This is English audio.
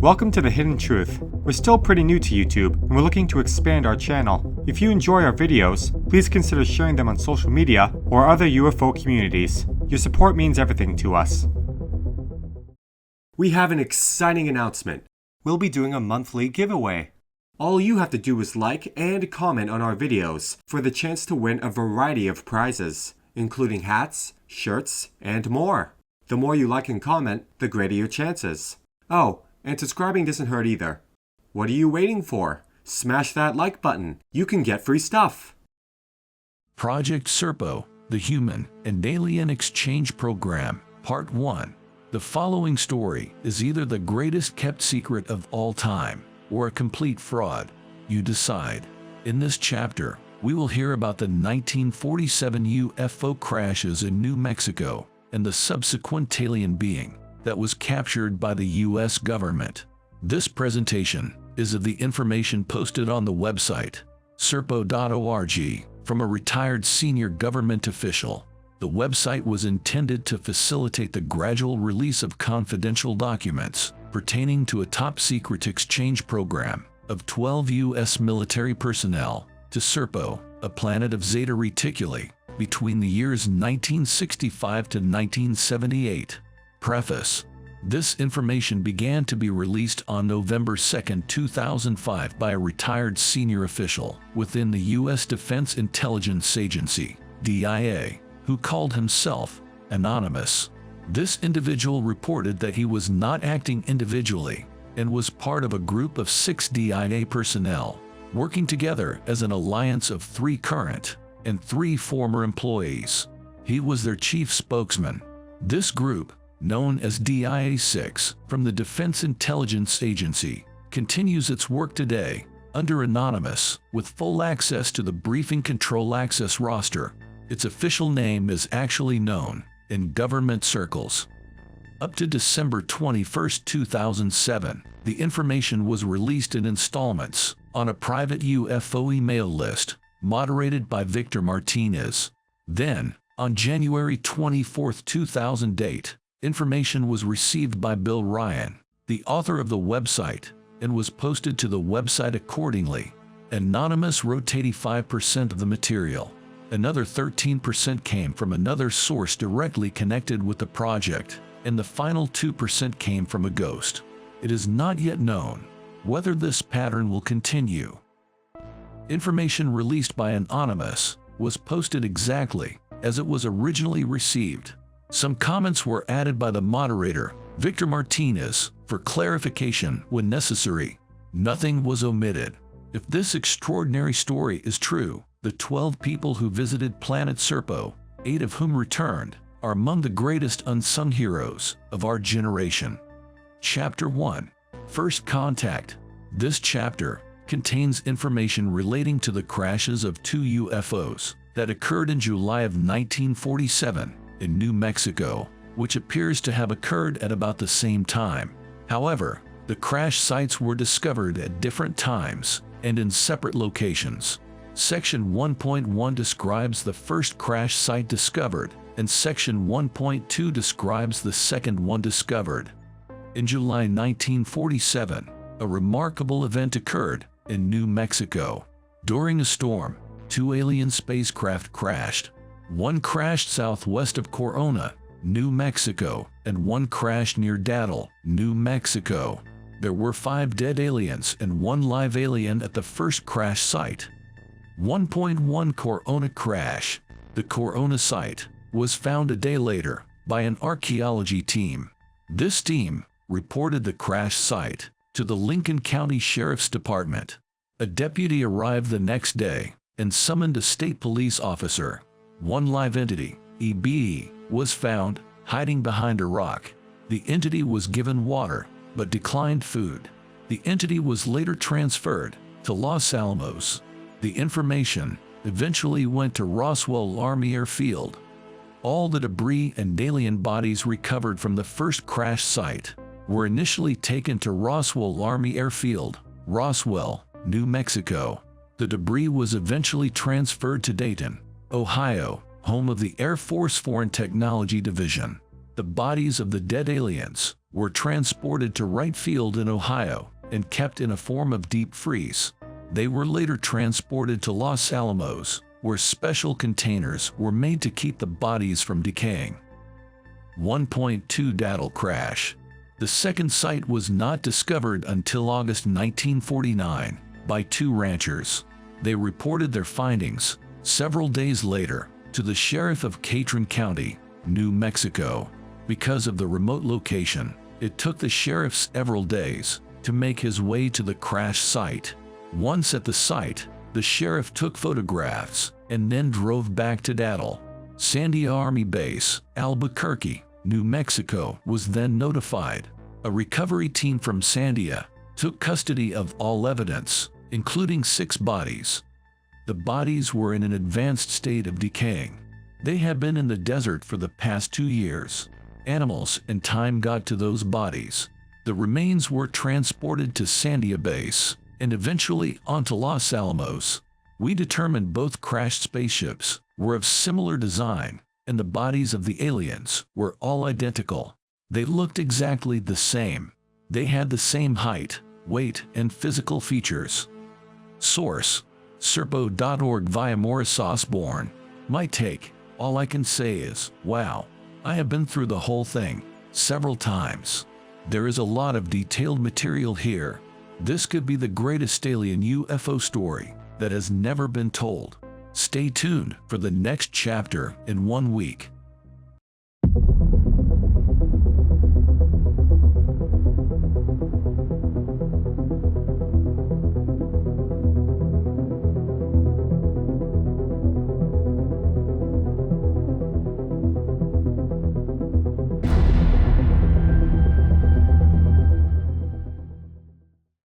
Welcome to The Hidden Truth. We're still pretty new to YouTube, and we're looking to expand our channel. If you enjoy our videos, please consider sharing them on social media or other UFO communities. Your support means everything to us. We have an exciting announcement. We'll be doing a monthly giveaway. All you have to do is like and comment on our videos for the chance to win a variety of prizes, including hats, shirts, and more. The more you like and comment, the greater your chances. Oh, and subscribing doesn't hurt either. What are you waiting for? Smash that like button. You can get free stuff. Project Serpo, the Human and Alien Exchange Program, Part 1. The following story is either the greatest kept secret of all time or a complete fraud. You decide. In this chapter, we will hear about the 1947 UFO crashes in New Mexico and the subsequent alien being that was captured by the U.S. government. This presentation is of the information posted on the website, serpo.org, from a retired senior government official. The website was intended to facilitate the gradual release of confidential documents pertaining to a top-secret exchange program of 12 U.S. military personnel to Serpo, a planet of Zeta Reticuli, between the years 1965 to 1978. Preface. This information began to be released on November 2, 2005 by a retired senior official within the U.S. Defense Intelligence Agency, DIA, who called himself anonymous. This individual reported that he was not acting individually and was part of a group of 6 DIA personnel working together as an alliance of 3 current and 3 former employees. He was their chief spokesman. This group, known as DIA-6 from the Defense Intelligence Agency, continues its work today under anonymous with full access to the briefing control access roster. Its official name is actually known in government circles. Up to December 21, 2007, the information was released in installments on a private UFO email list moderated by Victor Martinez. Then, on January 24, 2008, information was received by Bill Ryan, the author of the website, and was posted to the website accordingly. Anonymous wrote 85% of the material. Another 13% came from another source directly connected with the project, and the final 2% came from a ghost. It is not yet known whether this pattern will continue. Information released by Anonymous was posted exactly as it was originally received. Some comments were added by the moderator, Victor Martinez, for clarification when necessary. Nothing was omitted. If this extraordinary story is true, the 12 people who visited Planet Serpo, 8 of whom returned, are among the greatest unsung heroes of our generation. Chapter 1. First Contact. This chapter contains information relating to the crashes of 2 UFOs that occurred in July of 1947 in New Mexico, which appears to have occurred at about the same time. However, the crash sites were discovered at different times and in separate locations. Section 1.1 describes the first crash site discovered, and Section 1.2 describes the second one discovered. In July 1947, a remarkable event occurred in New Mexico. During a storm, 2 alien spacecraft crashed. One crashed southwest of Corona, New Mexico, and one crashed near Daddle, New Mexico. There were 5 dead aliens and 1 live alien at the first crash site. 1.1 Corona crash. The Corona site was found a day later by an archaeology team. This team reported the crash site to the Lincoln County Sheriff's Department. A deputy arrived the next day and summoned a state police officer. 1 live entity, EBE, was found hiding behind a rock. The entity was given water but declined food. The entity was later transferred to Los Alamos. The information eventually went to Roswell Army Airfield. All the debris and alien bodies recovered from the first crash site were initially taken to Roswell Army Airfield, Roswell, New Mexico. The debris was eventually transferred to Dayton, Ohio, home of the Air Force Foreign Technology Division. The bodies of the dead aliens were transported to Wright Field in Ohio and kept in a form of deep freeze. They were later transported to Los Alamos, where special containers were made to keep the bodies from decaying. 1.2 Daddle Crash. The second site was not discovered until August 1949 by two ranchers. They reported their findings several days later to the sheriff of Catron County, New Mexico. Because of the remote location, it took the sheriff several days to make his way to the crash site. Once at the site, the sheriff took photographs and then drove back to Daddle. Sandia Army Base, Albuquerque, New Mexico was then notified. A recovery team from Sandia took custody of all evidence, including 6 bodies. The bodies were in an advanced state of decaying. They had been in the desert for the past 2 years. Animals and time got to those bodies. The remains were transported to Sandia Base and eventually onto Los Alamos. We determined both crashed spaceships were of similar design, and the bodies of the aliens were all identical. They looked exactly the same. They had the same height, weight, and physical features. Source: Serpo.org via Morris Osborne. My take: all I can say is, wow. I have been through the whole thing several times. There is a lot of detailed material here. This could be the greatest alien UFO story that has never been told. Stay tuned for the next chapter in 1 week.